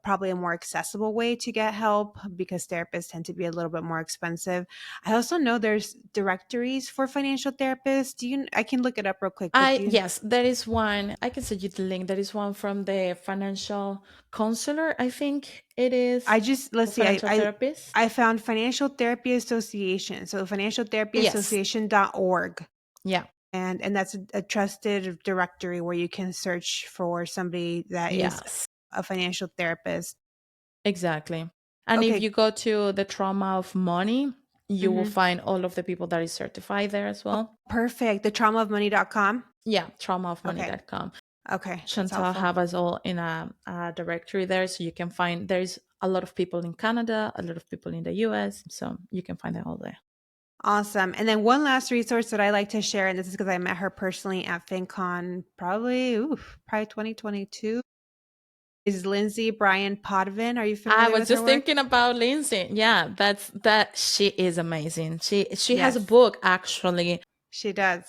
probably a more accessible way to get help because therapists tend to be a little bit more expensive. I also know there's directories for financial therapists. I can look it up real quick, but I Yes, there is one. I can send you the link. There is one from the financial counselor. I think it is, let's or see, financial therapist. I found Financial Therapy Association. So Yes. financialtherapyassociation.org. Yeah. And that's a trusted directory where you can search for somebody that is Yes. a financial therapist. Exactly. And if Okay. you go to the trauma of money, you will Hmm. find all of the people that is certified there as well. Perfect. The traumaofmoney.com. Yeah, Okay. traumaofmoney.com. Okay. That's Chantal helpful. have us all in a directory there, so you can find there's a lot of people in Canada, a lot of people in the US, so you can find it all there. Awesome. And then one last resource that I like to share, and this is because I met her personally at FinCon probably 2022, is Lindsay Bryan Potvin. Are you I familiar was with her just work? thinking about Lindsay. Yeah, that she is amazing. She has a Yes, book actually. she does.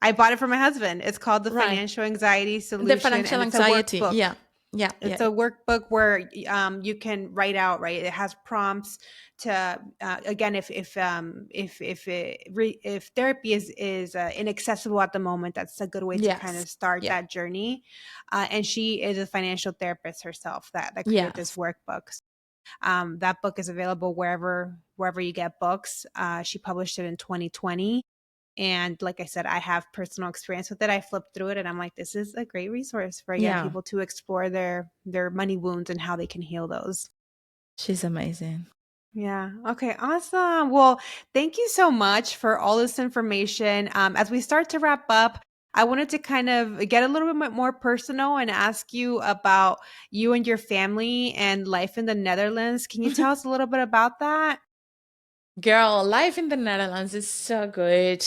I bought it for my husband. It's called The Right. Financial Anxiety The Solution, financial and it's a anxiety. workbook. Yeah. Yeah. It's Yeah. a workbook where you can write out, right? It has prompts to again, if therapy is inaccessible at the moment, that's a good way to kind Yes. of start Yeah. that journey. And she is a financial therapist herself that created this Yes. workbook. That book is available wherever you get books. She published it in 2020. And like I said, I have personal experience with it. I flipped through it and I'm like, this is a great resource for, again, Yeah. people to explore their money wounds and how they can heal those. She's amazing. Yeah. Okay. Awesome. Well, thank you so much for all this information. As we start to wrap up, I wanted to kind of get a little bit more personal and ask you about you and your family and life in the Netherlands. Can you tell us a little bit about that? Girl, life in the Netherlands is so good.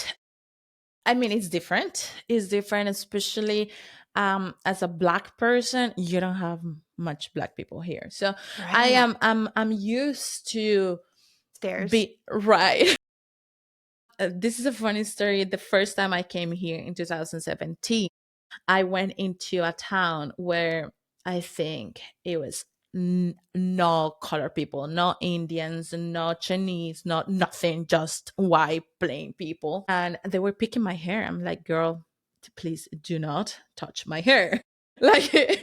I mean, it's different. It's different, especially as a black person. You don't have much black people here, so Right. I'm used to Stairs. be right. This is a funny story. The first time I came here in 2017, I went into a town where I think it was no color people, no Indians, no Chinese, no nothing, just white plain people. And they were picking my hair. I'm like, girl, please do not touch my hair. Like,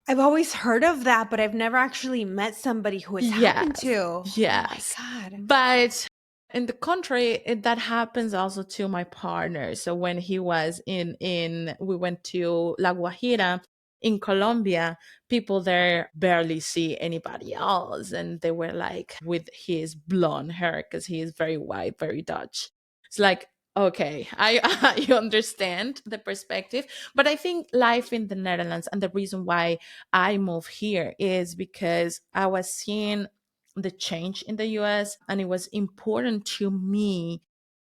I've always heard of that, but I've never actually met somebody who it's happened yes, to. Oh my yes. God. But in the country, that happens also to my partner. So when he was we went to La Guajira in Colombia, people there barely see anybody else, and they were like with his blonde hair because he is very white, very Dutch. It's like, okay, I I understand the perspective, but I think life in the Netherlands and the reason why I moved here is because I was seeing the change in the US, and it was important to me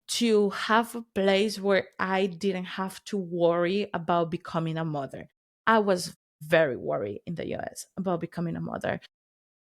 to have a place where I didn't have to worry about becoming a mother. I was very worried in the US about becoming a mother.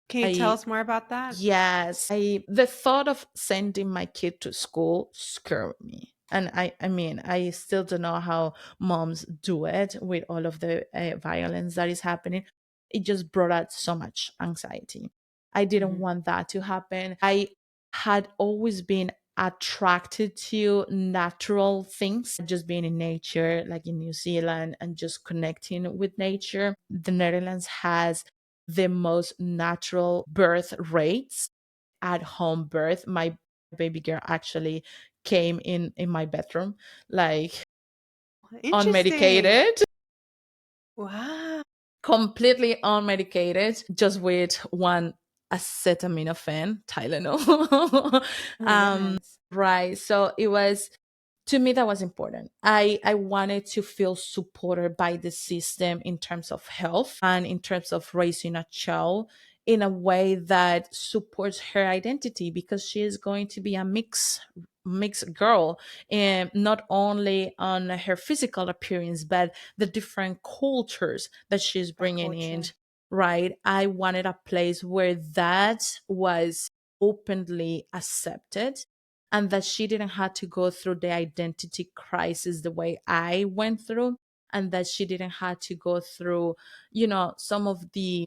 Can you tell I us more about that? Yes, I the thought of sending my kid to school scared me. And I mean, I still don't know how moms do it with all of the violence that is happening. It just brought out so much anxiety. I didn't Mhm. want that to happen. I had always been attracted to natural things, just being in nature, like in New Zealand, and just connecting with nature. The Netherlands has the most natural birth rates. At home birth, my baby girl actually came in my bedroom, like Interesting. unmedicated, Wow. completely unmedicated, just with one acetaminophen Tylenol. Oh my goodness. Right, so it was, to me, that was important. I wanted to feel supported by the system in terms of health and in terms of raising a child in a way that supports her identity, because she is going to be a mixed girl, and not only on her physical appearance but the different cultures that she's The bringing in. culture. Right, I wanted a place where that was openly accepted, and that she didn't have to go through the identity crisis the way I went through, and that she didn't have to go through, some of the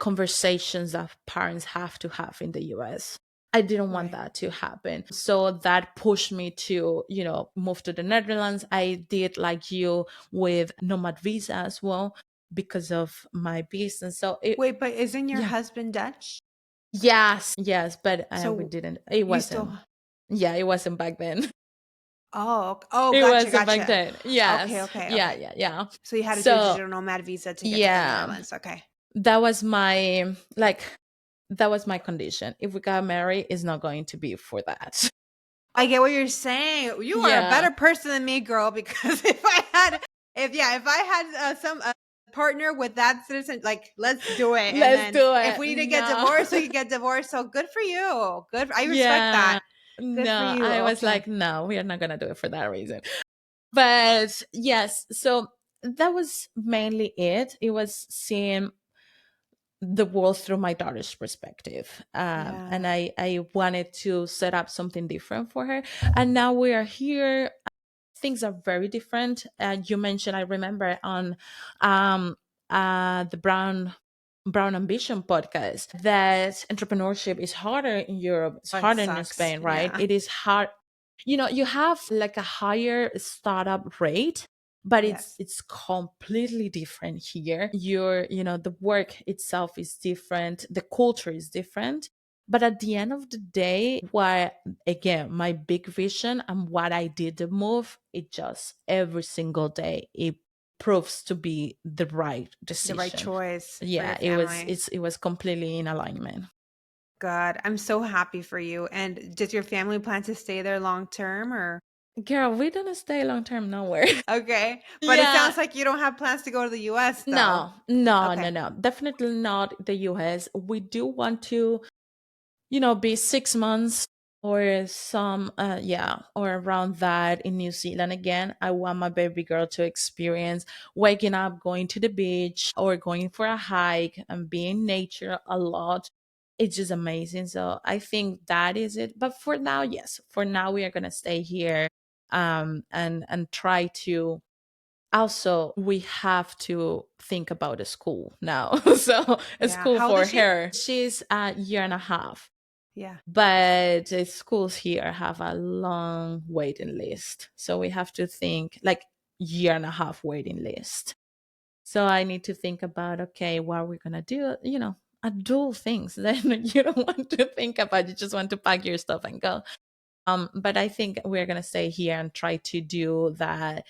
conversations that parents have to have in the US. I didn't want Right. that to happen. So that pushed me to, move to the Netherlands. I did, like you, with nomad visa as well because of my business. So Wait, but isn't your yeah. husband Dutch? Yes, but we So didn't, it you still wasn't, yeah, it wasn't back then. oh, It gotcha, wasn't back gotcha. then. Okay, Yes. okay, Yeah, okay. yeah, yeah. So you had a So, digital nomad visa to get to the yeah, Netherlands. Okay. that was my, like, that was my condition. If we got married, it's not going to be for that. I get what you're saying. You are a Yeah. better person than me, girl, because if I had some partner with that citizen, like, let's do it. And Let's then do if it. we need to get No. divorced, we can get divorced. So good for you. Good. I respect Yeah. that. Good for No, you. I was Okay. like, no, we are not going to do it for that reason. But yes, so that was mainly it. It was seeing the world through my daughter's perspective, and Yeah. I wanted to set up something different for her, and now we are here. Things are very different. You mentioned, I remember, on um the Brown Ambition podcast, that entrepreneurship is harder in Europe, it's Oh, it harder in sucks. Spain, right? Yeah. It is hard. You have like a higher startup rate, but it's Yes. it's completely different here. The work itself is different, the culture is different. But at the end of the day, what, again, my big vision and what I did the move, it just every single day it proves to be the right The right decision. choice for Yeah, your family. it was completely in alignment. good. I'm so happy for you. And does your family plan to stay there long term or? Girl, we don't stay long term nowhere. Okay. But it Yeah. sounds like you don't have plans to go to the US though. No, no, no, Okay. no. Definitely not the US. We do want to, be 6 months or some, yeah, or around that in New Zealand again. I want my baby girl to experience waking up, going to the beach, or going for a hike and being in nature a lot. It's just amazing. So I think that is it. But for now, yes, for now we are gonna stay here, and try to. Also, we have to think about a school now. So a Yeah. school How old for is she? her. She's a year and a half, Yeah. but the schools here have a long waiting list. So we have to think like year and a half waiting list. So I need to think about, okay, what are we gonna do? Adult things that you don't want to think about. You just want to pack your stuff and go. But I think we're gonna stay here and try to do that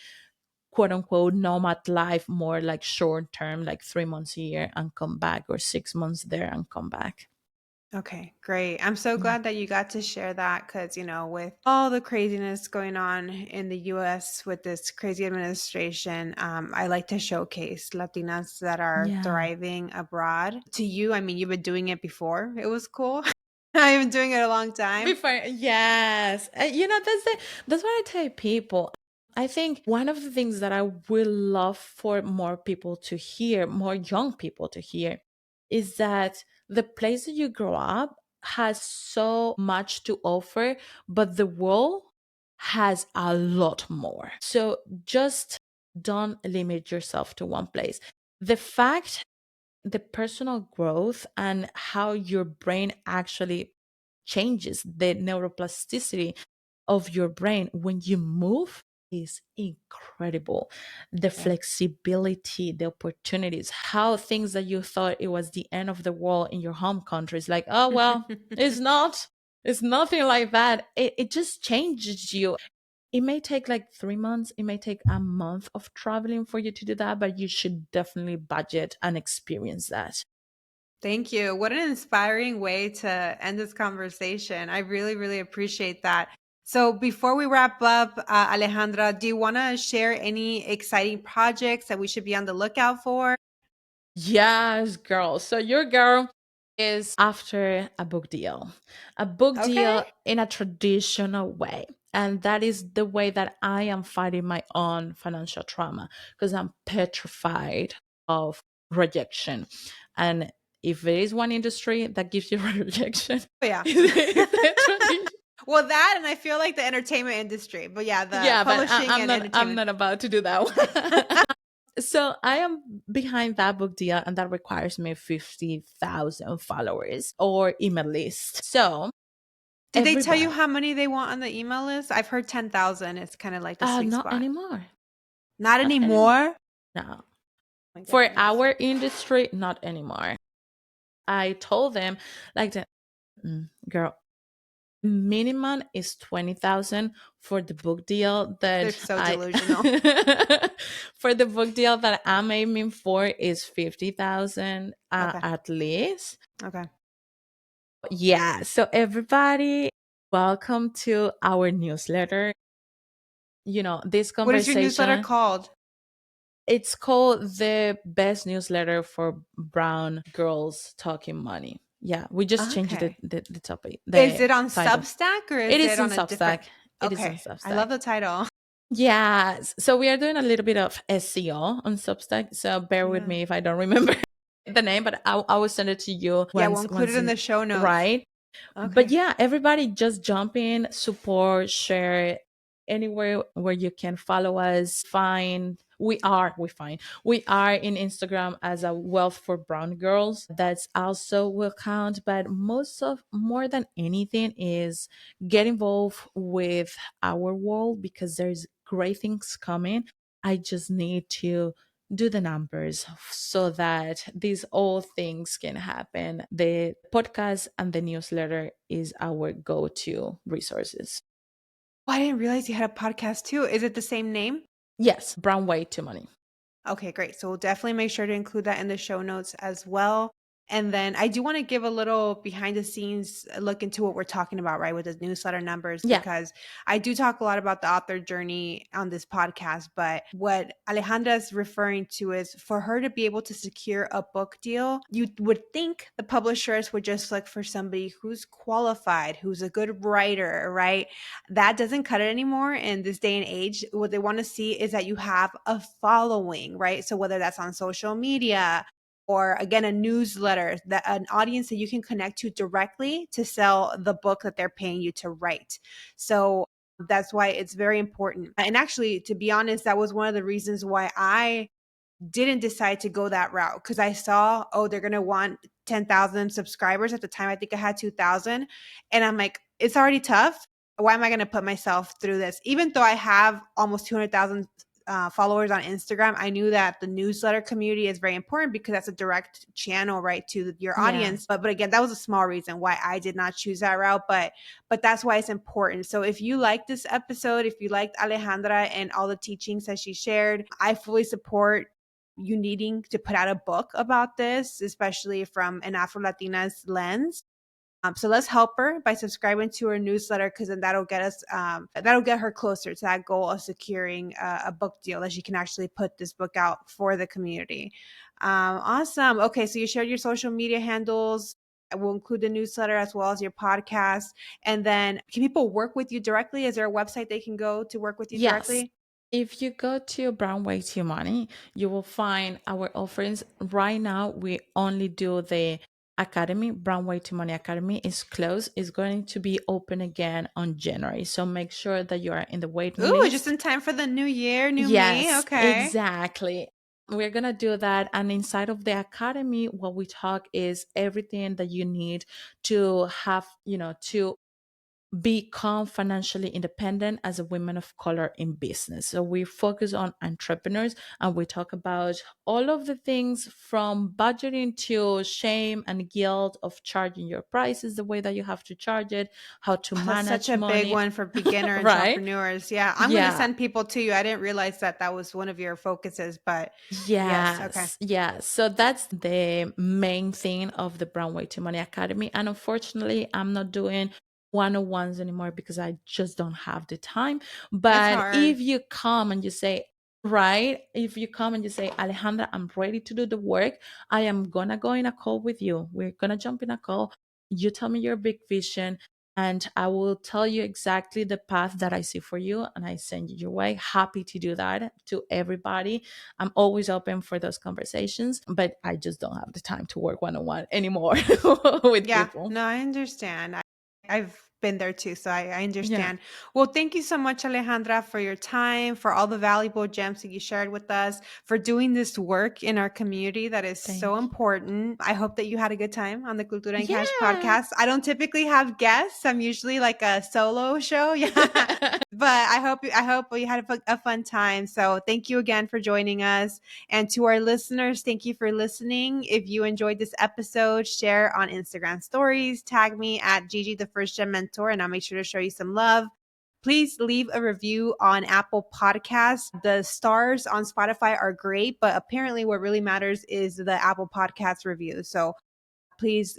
quote unquote nomad life more like short term, like 3 months a year and come back, or 6 months there and come back. Okay, great. I'm so Yeah. glad that you got to share that because, with all the craziness going on in the US with this crazy administration, I like to showcase Latinas that are Yeah. thriving abroad. To you, I mean, you've been doing it before. It was cool. I've been doing it a long time. Before, yes. That's what I tell people. I think one of the things that I would love for more people to hear, more young people to hear, is that the place that you grow up has so much to offer, but the world has a lot more. So just don't limit yourself to one place. The fact, the personal growth and how your brain actually changes, the neuroplasticity of your brain when you move is incredible. The Yeah. flexibility, the opportunities, how things that you thought it was the end of the world in your home country is like, oh well, it's not. It's nothing like that. It just changes you. It may take like 3 months, it may take a month of traveling for you to do that, but you should definitely budget and experience that. Thank you. What an inspiring way to end this conversation. I really, really appreciate that. So, before we wrap up, Alejandra, do you want to share any exciting projects that we should be on the lookout for? Yes, girl. So your girl is after a book Okay. deal in a traditional way. And that is the way that I am fighting my own financial trauma because I'm petrified of rejection. And if there is one industry that gives you rejection, Oh, yeah. it's the tradition. Well, that and I feel like the entertainment industry, but yeah, the Yeah, but publishing I'm and not. I'm entertainment. not about to do that one. So I am behind that book deal, and that requires me 50,000 followers or email list. So Did they tell you everybody, how many they want on the email list? I've heard 10,000 is kind of like the sweet not spot. anymore, Not not anymore. anymore? No, My for goodness. our industry, not anymore. I told them like that, girl. Minimum is 20,000 for the book deal They're that so I delusional. for the book deal that I'm aiming for is 50,000 Okay. at least. Okay. Yeah, so everybody, welcome to our newsletter. This What is your newsletter conversation, called? it's called the best newsletter for brown girls talking money. Yeah, we just changed Okay. the topic, Is the it on title. Substack or It is is it in on a different? Substack. It is on Okay. I love Substack. the title. Yes. So we are doing a little bit of SEO on Substack. So bear with Yeah. me if I don't remember the name, but I will send it to you Yeah, we'll once include it once in in, the show notes. right. But Okay. yeah, everybody just jump in, support, share anywhere where you can follow us. We are in Instagram as a Wealth for Brown Girls. That's also will count. But more than anything is get involved with our world because there's great things coming. I just need to do the numbers so that these all things can happen. The podcast and the newsletter is our go-to resources. Oh, I didn't realize you had a podcast too. Is it the same name? Yes, brown way to money. Okay, great. So we'll definitely make sure to include that in the show notes as well. And then I do want to give a little behind the scenes look into what we're talking about, right, with the newsletter numbers, Yeah. because I do talk a lot about the author journey on this podcast. But what Alejandra is referring to is for her to be able to secure a book deal, you would think the publishers would just look for somebody who's qualified, who's a good writer, right? That doesn't cut it anymore in this day and age. What they want to see is that you have a following, right? So whether that's on social media, or again a newsletter, that an audience that you can connect to directly to sell the book that they're paying you to write. So that's why it's very important. And actually, to be honest, that was one of the reasons why I didn't decide to go that route, because I saw, oh, they're going to want 10,000 subscribers. At the time, I think I had 2,000. And I'm like, it's already tough. Why am I going to put myself through this? Even though I have almost 200,000 followers on Instagram, I knew that the newsletter community is very important because that's a direct channel, right, to your Yeah. audience. But again, that was a small reason why I did not choose that route. But that's why it's important. So if you like this episode, if you liked Alejandra and all the teachings that she shared, I fully support you needing to put out a book about this, especially from an Afro Latina's lens. So let's help her by subscribing to her newsletter, because then that'll get us, that'll get her closer to that goal of securing a book deal that she can actually put this book out for the community. Awesome. Okay, so you shared your social media handles. I will include the newsletter as well as your podcast. And then, can people work with you directly? Is there a website they can go to work with you Yes. directly? If you go to Brown Way to Money, you will find our offerings. Right now, we only do the academy. Brown Way to Money Academy is closed. It's going to be open again on January. So make sure that you are in the waiting Ooh, just list. in time for the new year, new me. Yes, Okay. exactly. We're going to do that. And inside of the academy, what we talk is everything that you need to have, to become financially independent as a woman of color in business. So we focus on entrepreneurs and we talk about all of the things from budgeting to shame and guilt of charging your prices the way that you have to charge it, how to That's such manage a big money, one for beginner right? entrepreneurs. Yeah, I'm going to Yeah. send people to you. I didn't realize that that was one of your focuses, but yes, okay. Yes, yes. So that's the main thing of the Brown Way to Money Academy. And unfortunately, I'm not doing one-on-ones anymore because I just don't have the time. It's But hard. if you come and you say, right, if you come and you say, Alejandra, I'm ready to do the work, I am gonna go in a call with you. We're gonna jump in a call. You tell me your big vision, and I will tell you exactly the path that I see for you, and I send you your way. Happy to do that to everybody. I'm always open for those conversations, but I just don't have the time to work one on one anymore with Yeah, people. no, I understand. I've been there too, so I Yeah. understand. Well, thank you so much, Alejandra, for your time, for all the valuable gems that you shared with us, for doing this work in our community that is so Thank important. I hope that you had a good time on the Cultura you. Cash Yeah. podcast. I don't typically have guests. I'm usually like a solo show. Yeah. But I hope we had a fun time. So thank you again for joining us. And to our listeners, thank you for listening. If you enjoyed this episode, share on Instagram stories, tag me at Gigi the First Gen Mentor, and I'll make sure to show you some love. Please leave a review on Apple Podcasts. The stars on Spotify are great, but apparently what really matters is the Apple Podcast review. So please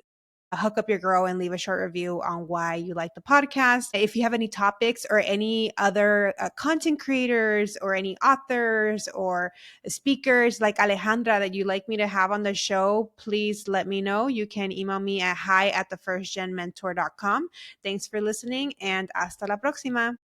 hook up your girl and leave a short review on why you like the podcast. If you have any topics or any other content creators or any authors or speakers like Alejandra that you'd like me to have on the show, please let me know. You can email me at hi@thefirstgenmentor.com. Thanks for listening and hasta la próxima.